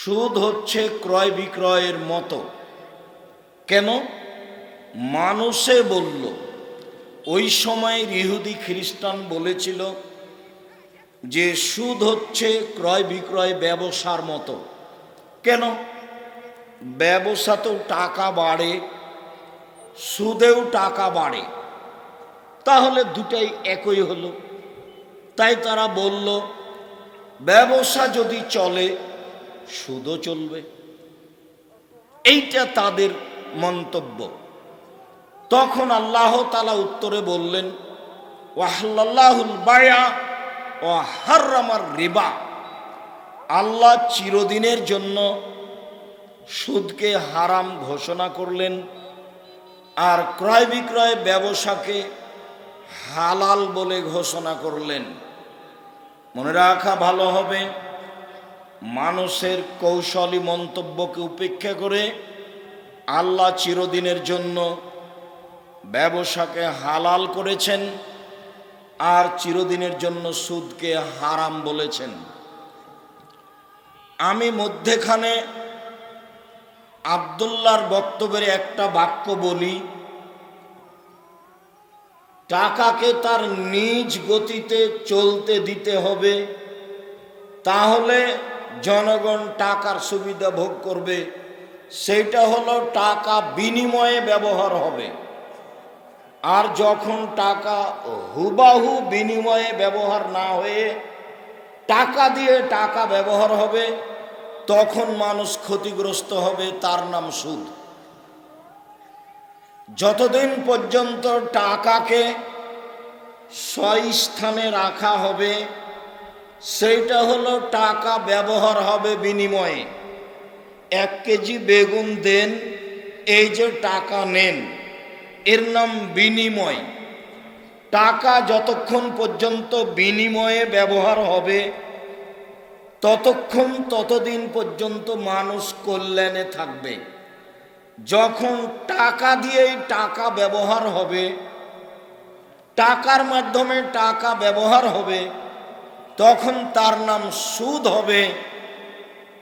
সুদ হচ্ছে ক্রয় বিক্রয়ের মতো। কেন? মানুষে বলল, ওই সময়ের ইহুদি খ্রিস্টান বলেছিল যে সুদ হচ্ছে ক্রয় বিক্রয় ব্যবসার মতো। কেন? ব্যবসাতেও টাকা বাড়ে, সুদেও টাকা বাড়ে, তাহলে দুটাই একই হলো। তাই তারা বলল ব্যবসা যদি চলে সুদও চলবে। এইটা তাদের মন্তব্য। তখন আল্লাহ তাআলা উত্তরে বললেন, ওয়াহাল্লাল্লাহুল বায়আ ওয়া হাররামার রিবা। আল্লাহ চিরদিনের জন্য সুদকে হারাম ঘোষণা করলেন আর ক্রয় বিক্রয় ব্যবসাকে হালাল বলে ঘোষণা করলেন। মনে রাখা ভালো হবে, মানুষের কৌশলী মন্তব্যকে উপেক্ষা করে আল্লাহ চিরদিনের জন্য ব্যবসাকে হালাল করেছেন আর চিরদিনের জন্য সুদকে হারাম বলেছেন। আমি মধ্যেখানে আব্দুল্লাহর বক্তব্যের একটা বাক্য বলি, টাকাকে তার নিজ গতিতে চলতে দিতে হবে, তাহলে জনগণ টাকার সুবিধা ভোগ করবে। সেইটা হলো টাকা বিনিময়ে ব্যবহার হবে। আর যখন টাকা হুবাহু বিনিময়ে ব্যবহার না হয়ে টাকা দিয়ে টাকা ব্যবহার হবে, তখন মানুষ ক্ষতিগ্রস্ত হবে, তার নাম সুদ। যতদিন পর্যন্ত টাকাকে স্থানে রাখা হবে, সেইটা হলো টাকা ব্যবহার হবে বিনিময়ে। 1 কেজি বেগুন দেন, এই যে টাকা নেন, এর নাম বিনিময়। টাকা যতক্ষণ পর্যন্ত বিনিময়ে ব্যবহার হবে ততদিন পর্যন্ত মানুষ কল্যাণে থাকবে। যখন টাকা দিয়েই টাকা ব্যবহার হবে, টাকার মাধ্যমে টাকা ব্যবহার হবে, তখন তার নাম সুদ হবে,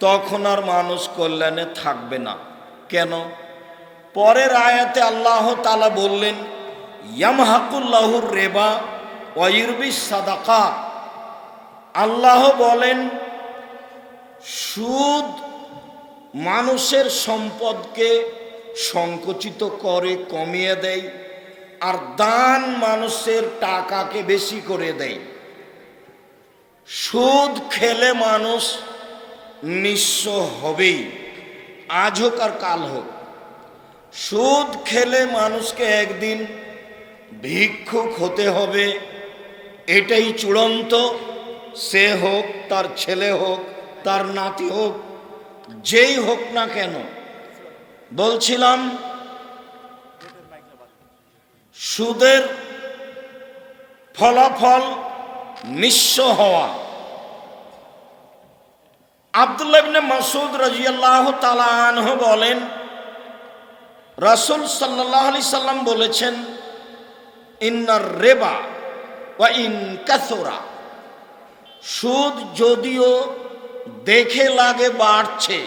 তখন আর মানুষ কল্যাণে থাকবে না। কেন? পরের আয়াতে আল্লাহ তাআলা বললেন, ইয়ামহাকুল্লাহুর রিবা ওয়া ইউরবিস সাদাকাত। আল্লাহ বলেন সুদ মানুষের সম্পদকে সংকুচিত করে, কমিয়ে দেয়, আর দান মানুষের টাকাকে বেশি করে দেয়। সুদ খেলে মানুষ নিঃস্ব হবেই, আজ হোক আর কাল হোক। সুদ খেলে মানুষকে একদিন ভিক্ষুক হতে হবে, এটাই চূড়ান্ত। সে হোক, তার ছেলে হোক, তার নাতি হোক, যেই হোক না কেন। বলছিলাম সুদের ফলাফল নিঃস্ব হওয়া। আব্দুল্লাহ ইবনে মাসউদ রাদিয়াল্লাহু তাআলা আনহু বলেন, রাসূল সাল্লাল্লাহু আলাইহি সাল্লাম বলেছেন, ইন্নার রিবা ওয়া ইন কাসুরা। সুদ যদিও দেখে লাগে বাড়ছে,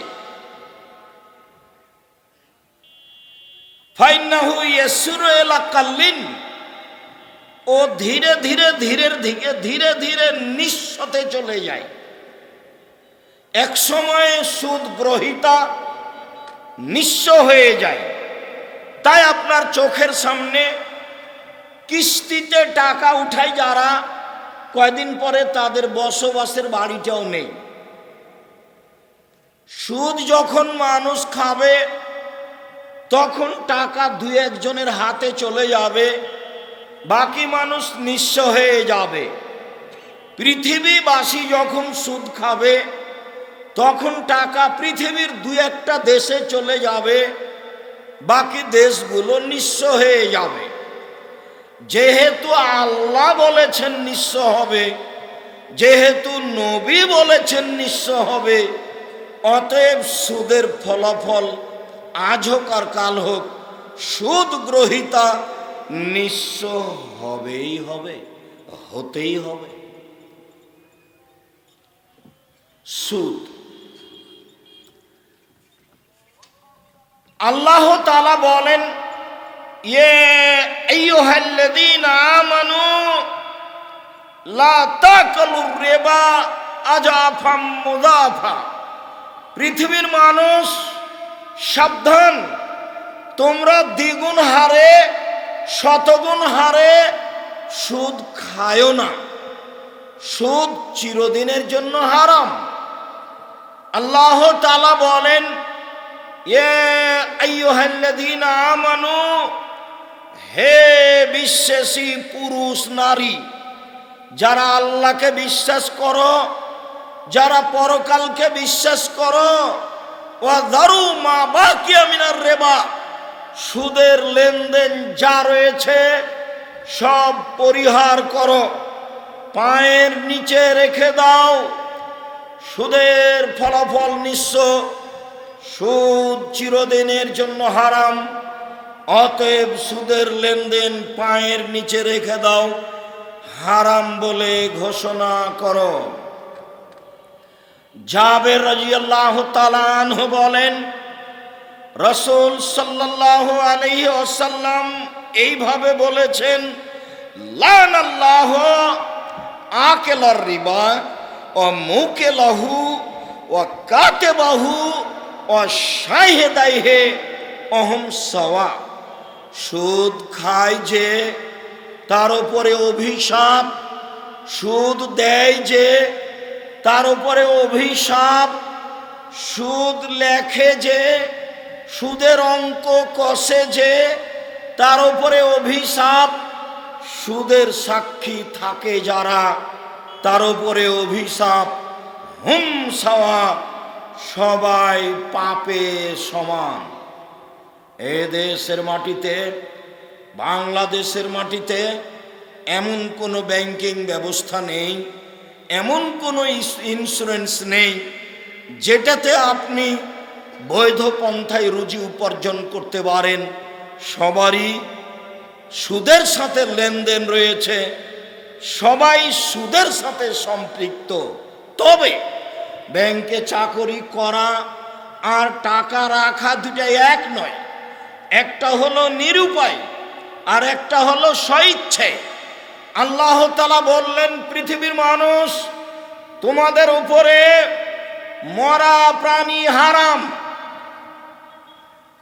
ফাইন্নাহু ইয়াসুরু ইলা কাল্লিন, ও ধীরে ধীরে ধীরে ধীরে নিঃস্বতে চলে যায়। এক সময়ে সুদ গ্রহীতা নিঃস্ব হয়ে যায়। তাই আপনার চোখের সামনে কিস্তিতে টাকা উঠায় যারা, কয়দিন পরে তাদের বসবাসের বাড়িটাও নেই। সুদ যখন মানুষ খাবে, তখন টাকা 2-1 জনের হাতে চলে যাবে, বাকি মানুষ নিঃস্ব হয়ে যাবে। পৃথিবীবাসী যখন সুদ খাবে, তখন টাকা পৃথিবীর 2-1টা দেশে চলে যাবে, বাকি দেশগুলো নিঃস্ব হয়ে যাবে। যেহেতু আল্লাহ বলেছেন নিঃস্ব হবে, যেহেতু নবী বলেছেন নিঃস্ব হবে, অতএব সুদের ফলাফল আজ হোক আর কাল হোক, সুদ গ্রহীতা নিঃস্ব হবেই হবে, হতেই হবে। সুদ আল্লাহ তাআলা বলেন, ইয়ে আইয়ুহাল্লাযীনা আমানু লা তাকুলুর রিবা আযাফাম মুযাফা। পৃথিবীর মানুষ সাবধান, তোমরা দ্বিগুণ হারে শতগুণ হারে সুদ খায়ো না। সুদ চিরদিনের জন্য হারাম। আল্লাহ তাআলা বলেন, ইয়া আইয়ুহাল্লাযীনা আমানু, হে বিশ্বাসী পুরুষ নারী, যারা আল্লাহকে বিশ্বাস করো, যারা পরকালকে বিশ্বাস করো, ওয়া যারু মা বাকিয়া মিনার রিবা, সুদের লেনদেন যা রয়েছে সব পরিহার করো, পায়ের নিচে রেখে দাও। সুদের ফলাফল নিঃস্ব, সুদ চিরদিনের জন্য হারাম। অতএব সুদের লেনদেন পায়ের নিচে রেখে দাও, হারাম বলে ঘোষণা করো। জাবের রাদিয়াল্লাহু তাআলা আনহু বলেন, রাসূল সাল্লাল্লাহু আলাইহি ওয়াসাল্লাম এইভাবে বলেছেন, লানাল্লাহু আকিলার রিবা ওয়া মুকিলাহু ওয়া কাতিবাহু ওয়া শাহিদাইহি অহম সাওয়া। সুদ খায় যে তার উপরে অভিশাপ, সুদ দেয় যে তার উপরে অভিশাপ, সুদ লেখে যে, সুদের অঙ্ক কষে যে তার উপরে অভিশাপ, সুদের সাক্ষী থাকে যারা তার উপরে অভিশাপ। হুম সাওয়া, সবাই পাপে সমান। এ দেশের মাটিতে, বাংলাদেশের মাটিতে এমন কোনো ব্যাংকিং ব্যবস্থা নেই, এমন কোনো ইন্স্যুরেন্স নেই যেটাতে আপনি বৈধ পন্থায় রুজি উপার্জন করতে পারেন। সবারই সুদের সাথে লেনদেন রয়েছে, সবাই সুদের সাথে সম্পৃক্ত। তবে ব্যাংকে চাকরি করা আর টাকা রাখা দুটাই এক নয়। একটা হলো নিরুপায় আর একটা হলো স্বইচ্ছায়। আল্লাহ তাআলা বললেন, পৃথিবীর মানুষ, তোমাদের উপরে মরা প্রাণী হারাম।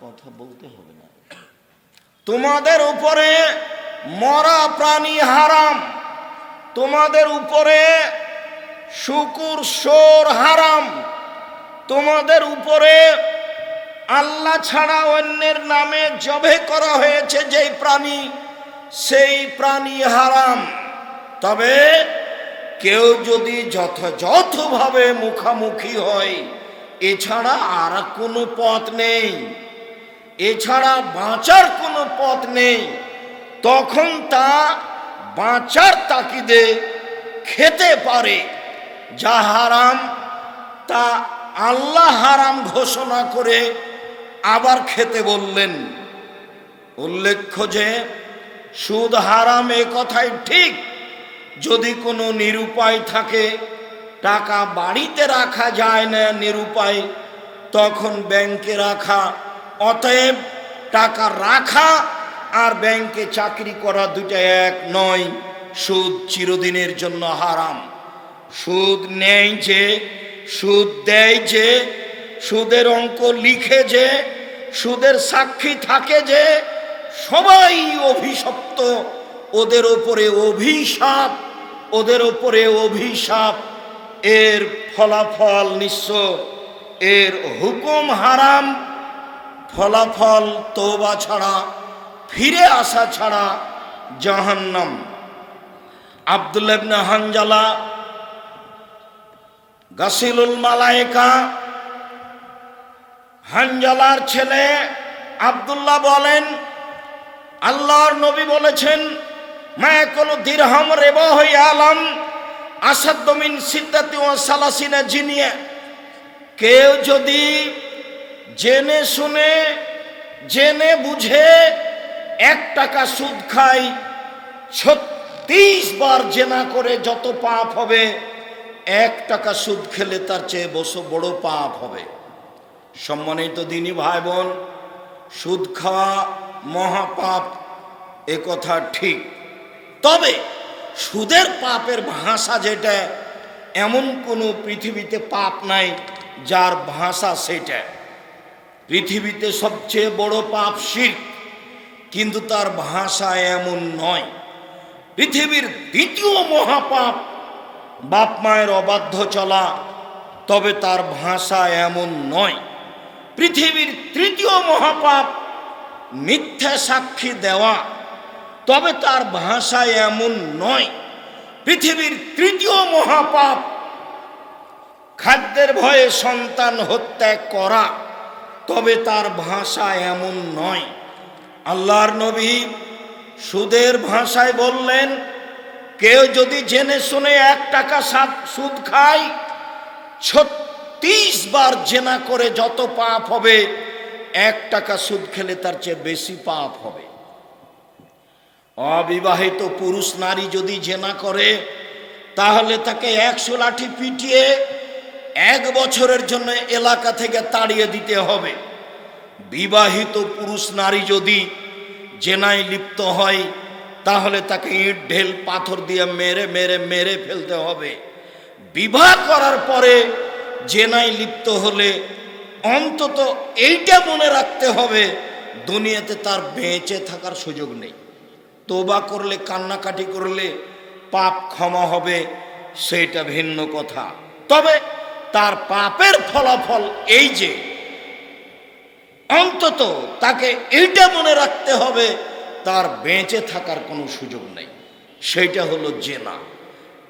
কথা বলতে হবে না। তোমাদের উপরে মরা প্রাণী হারাম, তোমাদের উপরে শুকুর শোর হারাম, তোমাদের উপরে আল্লাহ ছাড়া অন্যের নামে জবে করা হয়েছে যেই প্রাণী, সেই প্রাণী হারাম। তবে কেউ যদি যথাযথভাবে মুখামুখি হয়, এছাড়া আর কোনো পথ নেই, এছাড়া বাঁচার কোনো পথ নেই, তখন তা বাঁচার তাগিদে খেতে পারে। যা হারাম তা আল্লাহ হারাম ঘোষণা করে আবার খেতে বললেন। উল্লেখ্য যে সুদ হারাম এ কথাই ঠিক যদি কোনো নিরুপায় থাকে, টাকা বাড়িতে রাখা যায় না নিরুপায়, তখন ব্যাংকে রাখা। অতএব টাকা রাখা আর ব্যাংকে চাকরি করা দুটা এক নয়। সুদ চিরদিনের জন্য হারাম। সুদ নেয় যে, সুদ দেয় যে, সুদের অঙ্ক লিখে যে, সুদের সাক্ষী থাকে যে, সবাই অভিশপ্ত। ওদের ওপরে অভিশাপ, ওদের ওপরে অভিশাপ। এর ফলাফল নিঃস্ব, এর হুকুম হারাম, ফলাফল তওবা ছাড়া, ফিরে আসা ছাড়া জাহান্নাম। আব্দুল্লাহ ইবনে হানজালা গাসিলুল মালায়েকা, হানজালার ছেলে আব্দুল্লাহ বলেন, আল্লাহর নবী বলেছেন, মায়াকুলু দিরহাম রিবা হই আলাম আসাদ্দু মিন সিদ্দাতি ওয়া সালাসিনা জিনিয়া। কেউ যদি জেনে শুনে, জেনে বুঝে 1 টাকা সুদ খায়, 36 বার জেনা করে যত পাপ হবে, 1 টাকা সুদ খেলে তার চেয়ে বড় পাপ হবে। সম্মানিত দিনী ভাই বোন, সুদ খাওয়া মহাপাপ, এ কথা ঠিক। তবে সুদের পাপের ভাষা যেটা, এমন কোনো পৃথিবীতে পাপ নাই যার ভাষা সেটা। পৃথিবীতে সবচেয়ে বড় পাপ শিরক, কিন্তু তার ভাষা এমন নয়। পৃথিবীর দ্বিতীয় মহাপাপ বাপ মায়ের অবাধ্য চলা, তবে তার ভাষা এমন নয়। পৃথিবীর তৃতীয় মহাপাপ মিথ্যা সাক্ষী দেওয়া, তবে তার ভাষা এমন নয়। পৃথিবীর তৃতীয় মহাপাপ খাদ্যের ভয়ে সন্তান হত্যা করা, তবে তার ভাষা এমন নয়। আল্লাহর নবী সুদের ভাষায় বললেন, কেউ যদি জেনে শুনে 1 টাকা সুদ খায়, 36 বার জেনা করে যত পাপ হবে, 1 টাকা সুদ খেলে তার চেয়ে বেশি পাপ হবে। অবিবাহিত পুরুষ নারী যদি জেনা করে, তাহলে তাকে 100 লাঠি পিটিয়ে 1 বছরের জন্য এলাকা থেকে তাড়িয়ে দিতে হবে। বিবাহিত পুরুষ নারী যদি জেনায় লিপ্ত হয়, তাহলে তাকে ইট ঢেল পাথর দিয়ে মেরে মেরে মেরে ফেলতে হবে। বিবাহ করার পরে জেনায় লিপ্ত হলে অন্তত এইটা মনে রাখতে হবে, দুনিয়াতে তার বেঁচে থাকার সুযোগ নেই। তওবা করলে, কান্নাকাটি করলে পাপ ক্ষমা হবে, সেটা ভিন্ন কথা। তবে তার পাপের ফলাফল এই যে, অন্তত তাকে এইটা মনে রাখতে হবে, তার বেঁচে থাকার কোনো সুযোগ নেই। সেইটা হলো জেনা।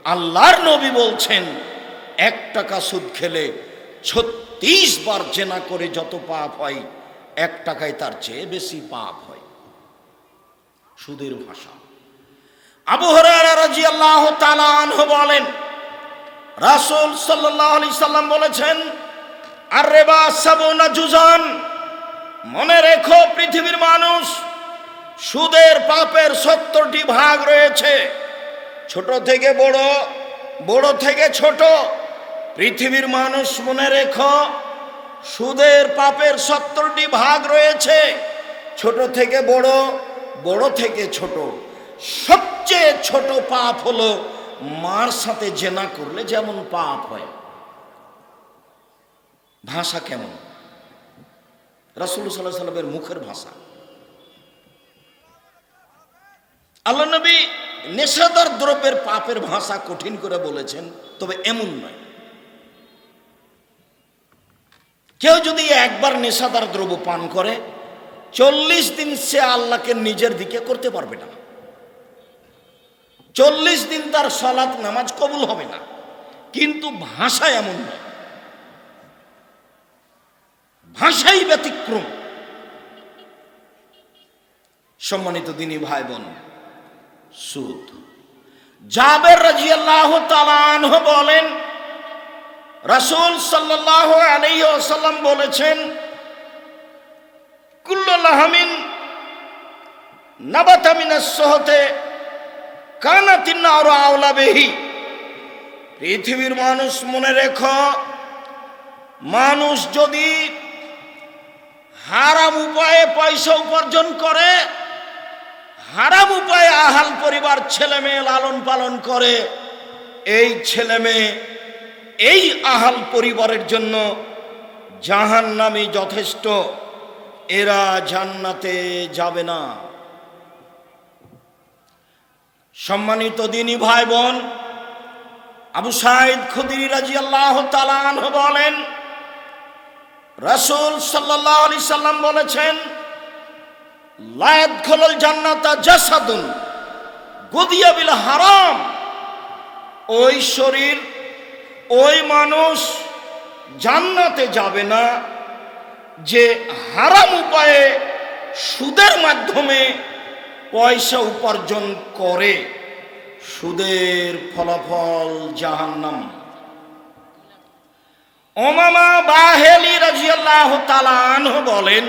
আল্লাহর নবী বলছেন, 1 টাকা সুদ খেলে 36 বার জেনা করে যত পাপ হয়, 1 টাকায় তার চেয়ে বেশি পাপ হয়। সুদের ভাষা। আবু হুরায়রা রাদিয়াল্লাহু তাআলা আনহু বলেন, রাসূল সাল্লাল্লাহু আলাইহি সাল্লাম বলেছেন, আর রিবা সাবুনা জুজান, মনে রেখো পৃথিবীর মানুষ, সুদের পাপের 70টি ভাগ রয়েছে, ছোট থেকে বড়, বড় থেকে ছোট। পৃথিবীর মানুষ মনে রেখো, সুদের পাপের 70টি ভাগ রয়েছে, ছোট থেকে বড়, বড় থেকে ছোট। সবচেয়ে ছোট পাপ হলো মার সাথে জেনা করলে যেমন পাপ হয়। ভাষা কেমন? রাসূল সাল্লাল্লাহু আলাইহি ওয়াসাল্লামের মুখের ভাষা। আল্লাহ নবী নেশাদার দ্রব্যের পাপের ভাষা কঠিন করে বলেছেন, তবে এমন নয়। কেউ যদি একবার নেশাদার দ্রব্য পান করে, 40 দিন সে আল্লাহকে নিজের দিকে করতে পারবে না। 40 দিন তার সালাত নামাজ কবুল হবে না। কিন্তু ভাষা এমন নয়, ভাষাই ব্যতিক্রম। সম্মানিত দিনী ভাই বোন, সুদ। জাবের রাদিয়াল্লাহু তাআলা আনহু বলেন, রাসূল সাল্লাল্লাহু আলাইহি ওয়াসাল্লাম বলেছেন, কুল্লু লাহমিন নাবাতা মিনাস সুহতে কানাতিন নারু আওলা বিহি। পৃথিবীর মানুষ মনে রেখো, মানুষ যদি হারাম উপায়ে পয়সা উপার্জন করে, হারাম উপায়ে আহাল পরিবার ছেলে মেয়ে লালন পালন করে, এই ছেলে মেয়ে এই আহাল পরিবারের জন্য জাহান্নামী যথেষ্ট, এরা জান্নাতে যাবে না। সম্মানিত দিনী ভাই বোন, আবু সাঈদ খুদরি রাদিয়াল্লাহু তাআলা আনহু বলেন, রাসূল সাল্লাল্লাহু আলাইহি সাল্লাম বলেছেন, লা ইয়াদখুলুল জান্নাতা জাসাদুন গুদিয়া বিল হারাম। ওই শরীর, ওই মানুষ জান্নাতে যাবে না যে হারাম উপায়ে সুদের মাধ্যমে পয়সা উপার্জন করে। সুদের ফলাফল জাহান্নাম। উমামা বাহিলি রাদিয়াল্লাহু তাআলা আনহু বলেন,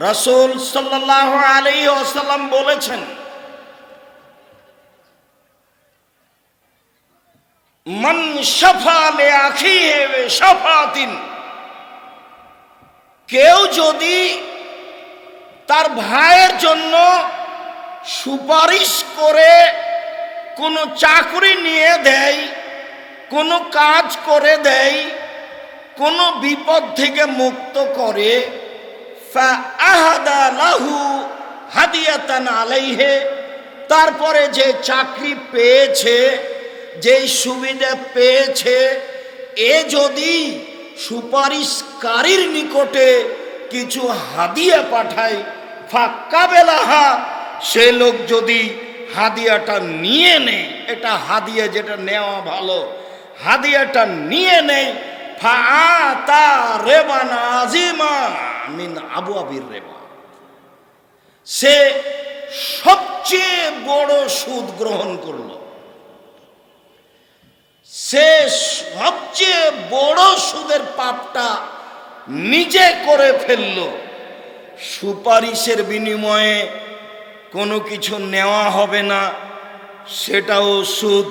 রাসূল সাল্লাল্লাহু আলাইহি ওয়াসাল্লাম বলেছেন, মান শাফা লি আখিহি শাফাতিন, কেউ যদি তার ভাইয়ের জন্য সুপারিশ করে কোনো চাকরি নিয়ে দেয়, কোনো কাজ করে দেয়, কোনো বিপদ থেকে মুক্ত করে, ফাআহাদা লাহু হাদিয়াতান আলাইহি, তারপরে যে চাকরি পেয়েছে, যেই সুবিধা পেয়েছে, এ যদি সুপারিশকারীর নিকটে কিছু হাদিয়া পাঠায়, ফাক্কাবেলাহা, সে লোক যদি হাদিয়াটা নিয়ে নেয়, এটা হাদিয়া যেটা নেওয়া ভালো, হাদিয়াটা নিয়ে নেয়, ফাআতা রেবান আজিমা মিন আবওয়াবির রেবা, সে সবচেয়ে বড় সুদ গ্রহণ করলো, সে সবচেয়ে বড় সুদের পাপটা নিজে করে ফেললো। সুপারিশের বিনিময়ে কোনো কিছু নেওয়া হবে না, সেটাও সুদ।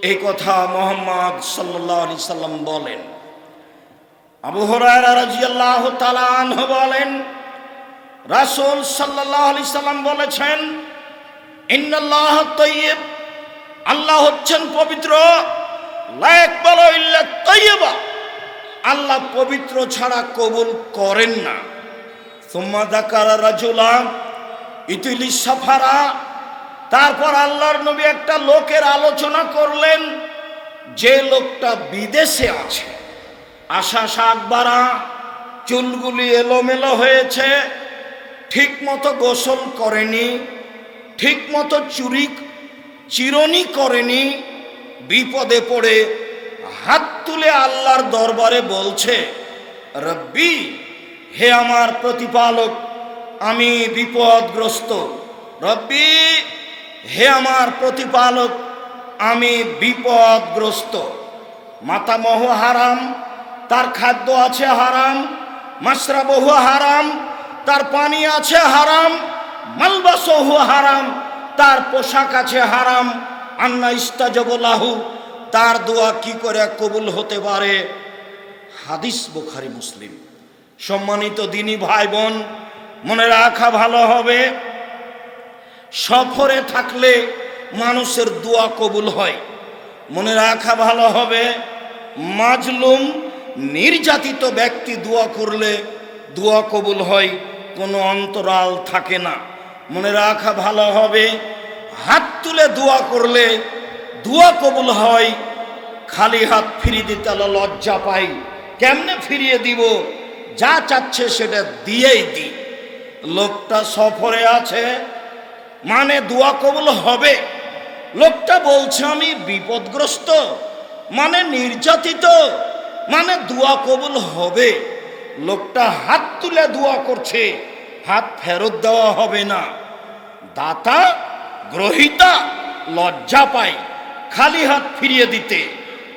এই কথা মুহাম্মদ সাল্লাল্লাহু আলাইহি সাল্লাম বলেন। আবু হুরায়রা রাদিয়াল্লাহু তাআলা আনহু বলেন, রাসূল সাল্লাল্লাহু আলাইহি সাল্লাম বলেছেন, ইন্নাল্লাহ তাইয়্যিব, আল্লাহ হচ্ছেন পবিত্র, লা ইয়াকবালু ইল্লা তাইয়্যিবা, আল্লাহ পবিত্র ছাড়া কবুল করেন না। সুম্মা যাকারা রাজুলান ইতিলিস সাফারা, তারপর আল্লাহর নবী একটা লোকের আলোচনা করলেন, যে লোকটা বিদেশে আছে, আশা শাকবারা, চুলগুলি এলোমেলো হয়েছে, ঠিক মতো গোসল করেনি, ঠিক মতো চিরনি করেনি, বিপদে পড়ে হাত তুলে আল্লাহর দরবারে বলছে, রব্বি, হে আমার প্রতিপালক, আমি বিপদগ্রস্ত। রব্বি, হে আমার প্রতিপালক, আমি বিপদগ্রস্ত। মাতামহ হারাম, তার খাদ্য আছে হারাম, মাশরাবহু হারাম, তার পানি আছে হারাম, মালবাসহু হারাম, তার পোশাক আছে হারাম। আন্না ইস্তাজাবু লাহু, তার দোয়া কি করে কবুল হতে পারে? হাদিস বুখারী মুসলিম। সম্মানিত দিনী ভাই বোন, মনে রাখা ভালো হবে, সফরে থাকলে মানুষের দোয়া কবুল হয়। মনে রাখা ভালো হবে, মাজলুম নির্যাতিত ব্যক্তি দোয়া করলে দোয়া কবুল হয়, কোনো অন্তরাল থাকে না। মনে রাখা ভালো হবে, হাত তুলে দোয়া করলে দোয়া কবুল হয়, খালি হাত ফিরিয়ে দিতে লজ্জা পাই, কেমনে ফিরিয়ে দিব? যা চাচ্ছে সেটা দিয়েই দিই। লোকটা সফরে আছে মানে দোয়া কবুল হবে, লোকটা বলছে আমি বিপদগ্রস্ত মানে নির্যাতিত মানে দোয়া কবুল হবে। লোকটা হাত তুলে দোয়া করছে, হাত ফেরত দেওয়া হবে না। দাতা গ্রহিতা লজ্জা পায় খালি হাত ফিরিয়ে দিতে,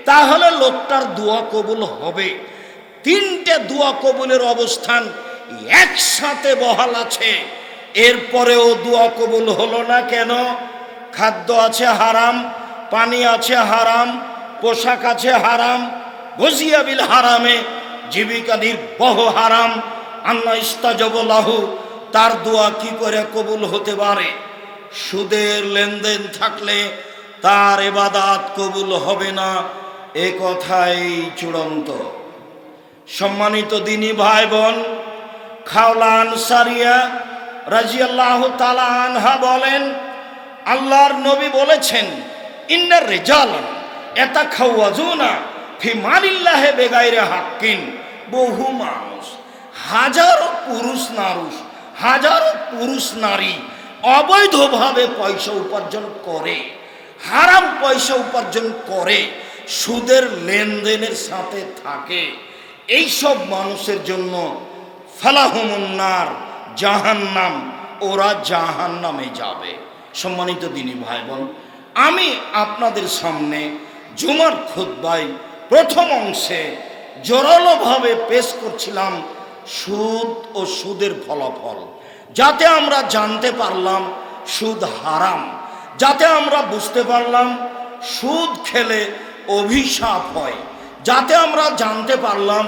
তাহলে লোকটার দোয়া কবুল হবে। তিনটে দোয়া কবুলের অবস্থান একসাথে বহাল আছে, এরপরেও দোয়া কবুল হলো না কেন? খাদ্য আছে হারাম, পানি আছে হারাম, পোশাক আছে হারাম, গজিয়া বিল হারামে, জীবিকা নির্বাহ হারাম। আল্লাহ ইস্তাজাবু লাহু, তার দোয়া কি করে কবুল হতে পারে? সুদের লেনদেন থাকলে তার ইবাদত কবুল হবে না, এ কথাই চূড়ান্ত। সম্মানিত দিনী ভাই বোন, খাওলা আনসারিয়া রাদিয়াল্লাহু তাআলা আনহা বলেন, আল্লাহর নবী বলেছেন, ইন্নার রিজালান ইয়াতাখাওয়াজুনা ফি মালিল্লাহি বিগাইরি হাক্কিন। বহু মানুষ, হাজারো পুরুষ নারী অবৈধভাবে পয়সা উপার্জন করে, হারাম পয়সা উপার্জন করে, সুদের লেনদেনের সাথে থাকে। এই সব মানুষের জন্য ফালাহুমুন নার, জাহান্নাম, ওরা জাহান্নামে যাবে। সম্মানিত দিনী ভাই বোন, আমি আপনাদের সামনে জুমার খুতবায় প্রথম অংশে জোরালোভাবে পেশ করছিলাম সুদ ও সুদের ফলাফল, যাতে আমরা জানতে পারলাম সুদ হারাম, যাতে আমরা বুঝতে পারলাম সুদ খেলে অভিশাপ হয়, যাতে আমরা জানতে পারলাম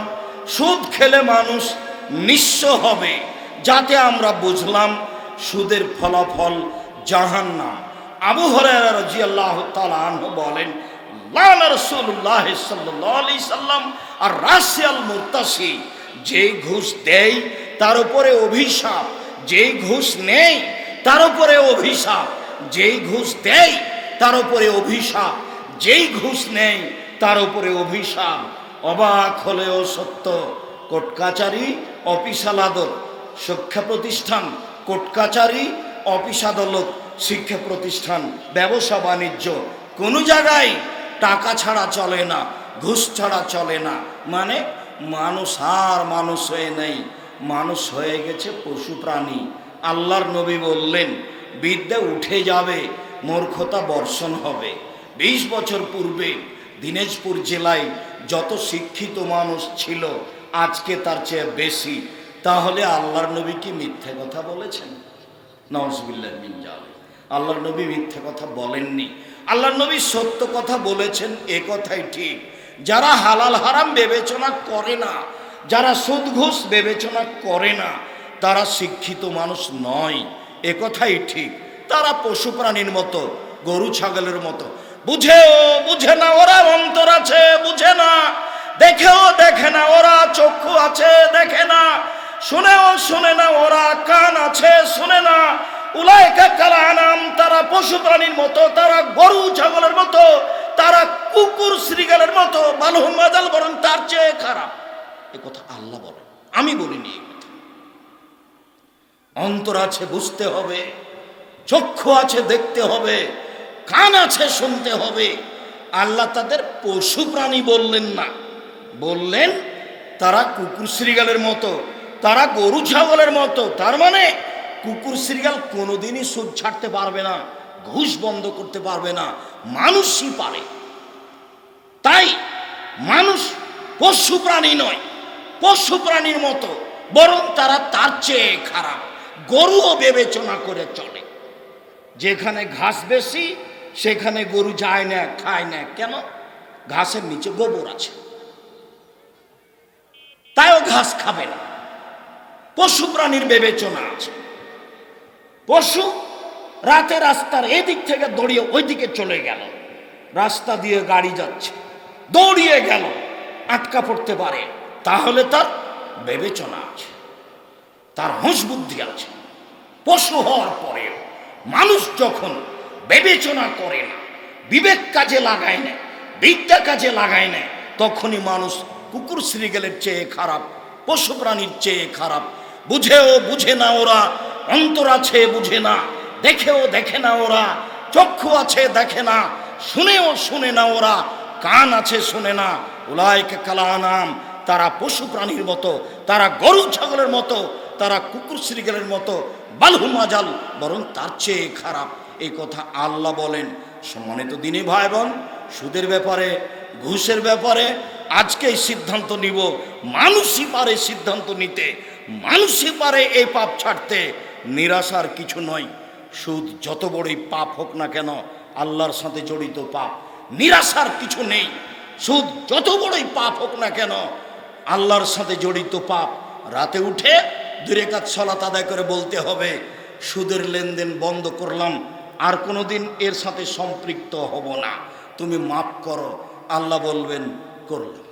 সুদ খেলে মানুষ নিঃস্ব হবে, যাতে আমরা বুঝলাম সুদের ফলাফল জাহান্নাম। আবু হুরায়রা রাদিয়াল্লাহু তাআলা আনহু বলেন, লানা রাসূলুল্লাহ সাল্লাল্লাহু আলাইহি সাল্লাম আর রাসিয়াল মুরতাসি, যে ঘুষ দেয় তার উপরে অভিশাপ, যেই ঘুষ নেই তার উপরে অভিশাপ, যেই ঘুষ দেয় তার উপরে অভিশাপ, যেই ঘুষ নেই তার উপরে অভিশাপ। অবাক হলেও সত্য, কোর্ট কাচারি, অফিস আদালত, শিক্ষা প্রতিষ্ঠান, কোর্ট কাচারি, অফিস আদালত, শিক্ষা প্রতিষ্ঠান, ব্যবসা বাণিজ্য, কোনো জায়গায় টাকা ছাড়া চলে না, ঘুষ ছাড়া চলে না। মানে মানুষ আর মানুষ হয়ে নেই, মানুষ হয়ে গেছে পশু প্রাণী। আল্লাহর নবী বললেন, বিদ্যা উঠে যাবে, মূর্খতা বর্ষণ হবে। 20 বছর পূর্বে দিনাজপুর জেলায় যত শিক্ষিত মানুষ ছিল আজকে তার চেয়ে বেশি। তাহলে আল্লাহর নবী কি মিথ্যে কথা বলেছেন? নাউজুবিল্লাহ মিন যালিক। আল্লাহর নবী মিথ্যে কথা বলেননি, আল্লাহর নবী সত্য কথা বলেছেন। এ কথাই ঠিক। যারা হালাল হারাম বিবেচনা করে না, যারা সুদ ঘুষ বিবেচনা করে না, তারা শিক্ষিত মানুষ নয়, এ কথাই ঠিক। তারা পশু প্রাণীর মতো, গরু ছাগলের মতো, বুঝেও বুঝে না, ওরা অন্তর আছে বুঝে না, দেখেও দেখে না, ওরা চক্ষু আছে দেখে না, শুনেও শুনে না, ওরা কান আছে শুনে না। উলাইকা কাল আনাম, তারা পশু প্রাণীর মতো, তারা গরু ছাগলের মতো, তারা কুকুর শ্রীগালের মতো, বালহুম আযাল, বরং তার চেয়ে খারাপ। এ কথা আল্লাহ বলেন, আমি বলিনি। এই কথা অন্তর আছে বুঝতে হবে, চক্ষু আছে দেখতে হবে, কান আছে শুনতে হবে। আল্লাহ তাদের পশু প্রাণী বললেন না, বললেন তারা কুকুর শ্রীগালের মতো, তারা গরু ছাগলের মতো। তার মানে কুকুর শ্রীগাল কোনোদিনই সুদ ছাড়তে পারবে না, ঘুষ বন্ধ করতে পারবে না, মানুষই পারে। তাই মানুষ পশু প্রাণী নয়, পশু প্রাণীর মতো, বরং তারা তার চেয়ে খারাপ। গরুও বিবেচনা করে চলে, যেখানে ঘাস বেশি সেখানে গরু যায় না, খায় না। কেন? ঘাসের নিচে গোবর আছে, তাইও ঘাস খাবে না। পশু প্রাণীর বিবেচনা আছে। পশু রাতে রাস্তার এদিক থেকে দৌড়িয়ে ওই দিকে চলে গেল, রাস্তা দিয়ে গাড়ি যাচ্ছে, দৌড়িয়ে গেল, আটকা পড়তে পারে, তাহলে তার বিবেচনা আছে, তার হুঁশ বুদ্ধি আছে। পশু হওয়ার পরেও মানুষ যখন বিবেচনা করে না, বিবেক কাজে লাগায় না, বিদ্যা কাজে লাগায় না, তখনই মানুষ কুকুর শ্রীগালের চেয়ে খারাপ, পশু প্রাণীর চেয়ে খারাপ। বুঝেও বুঝে না ওরা, অন্তর আছে বুঝে না, দেখেও দেখে না ওরা, চক্ষু আছে দেখে না, শুনেও শুনে না ওরা, কান আছে শুনে না। উলাইকা কাল আনাম, তারা পশু প্রাণীর মতো, তারা গরু ছাগলের মতো, তারা কুকুর শ্রীগালের মতো, বালহুম আযাল, বরং তার চেয়ে খারাপ। এই কথা আল্লাহ বলেন। সম্মানিত দিনী ভাই বোন, সুদের ব্যাপারে, ঘুষের ব্যাপারে আজকেই সিদ্ধান্ত নিব। মানুষই পারে সিদ্ধান্ত নিতে, মানুষই পারে এই পাপ ছাড়তে। নিরাশার কিছু নয়। সুদ যত বড়ই পাপ হোক না কেন, আল্লাহর সাথে জড়িত পাপ, নিরাশার কিছু নেই। সুদ যত বড়ই পাপ হোক না কেন, আল্লাহর সাথে জড়িত পাপ। রাতে উঠে 2 রাকাত সালাত আদায় করে বলতে হবে, সুদের লেনদেন বন্ধ করলাম, আর কোনোদিন এর সাথে সম্পৃক্ত হব না, তুমি মাফ করো। আল্লাহ বলবেন করলাম।